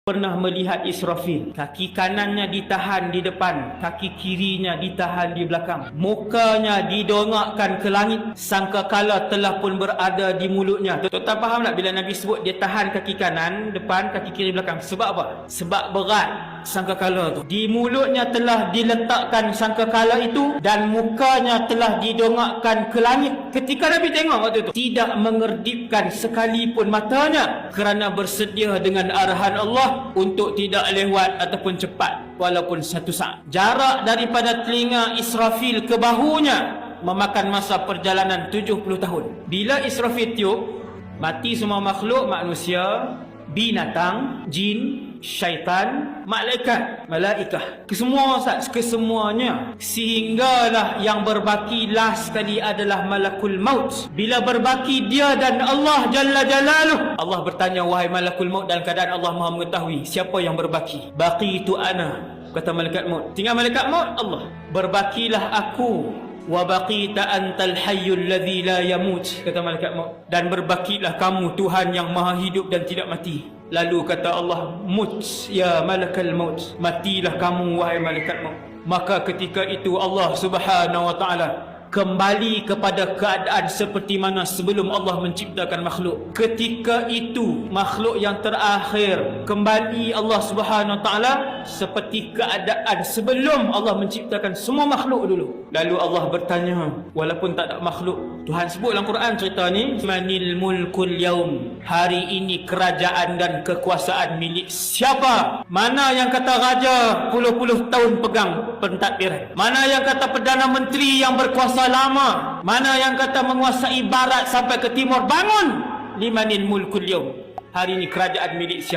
pernah melihat Israfil. Kaki kanannya ditahan di depan, kaki kirinya ditahan di belakang. Mukanya didongakkan ke langit, sangkakala telah pun berada di mulutnya. Tuan-tuan faham tak bila Nabi sebut dia tahan kaki kanan depan, kaki kiri belakang? Sebab apa? Sebab berat sangkakala tu. Di mulutnya telah diletakkan sangkakala itu dan mukanya telah didongakkan ke langit. Ketika Nabi tengok waktu itu, tidak mengerdipkan sekalipun matanya kerana bersedia dengan arahan Allah untuk tidak lewat ataupun cepat walaupun 1 saat. Jarak daripada telinga Israfil ke bahunya memakan masa perjalanan 70 tahun. Bila Israfil tiup, mati semua makhluk, manusia, binatang, jin, syaitan, malaikah, kesemuanya, sehinggalah yang berbaki last tadi adalah malakul maut. Bila berbaki dia dan Allah Jalla Jalaluh, Allah bertanya, wahai malakul maut, dalam keadaan Allah Maha mengetahui siapa yang berbaki. Baki itu ana, kata malaikat maut. Tinggal malaikat maut, Allah. Berbakilah aku, wa baqita antal hayyul ladzi la yamut, kata malaikat maut, dan berbakilah kamu Tuhan yang maha hidup dan tidak mati. Lalu kata Allah, mut ya malakal maut, matilah kamu wahai malaikat maut. Maka ketika itu Allah Subhanahu wa taala kembali kepada keadaan seperti mana sebelum Allah menciptakan makhluk. Ketika itu makhluk yang terakhir kembali Allah Subhanahu wa taala seperti keadaan sebelum Allah menciptakan semua makhluk dulu. Lalu Allah bertanya, walaupun tak ada makhluk, Tuhan sebut dalam Quran cerita ni, manil mulkul yaum, hari ini kerajaan dan kekuasaan milik siapa? Mana yang kata raja puluh-puluh tahun pegang pentadbiran? Mana yang kata Perdana Menteri yang berkuasa lama? Mana yang kata menguasai barat sampai ke timur? Bangun! Limanil mulkul yaum, hari ini kerajaan milik siapa?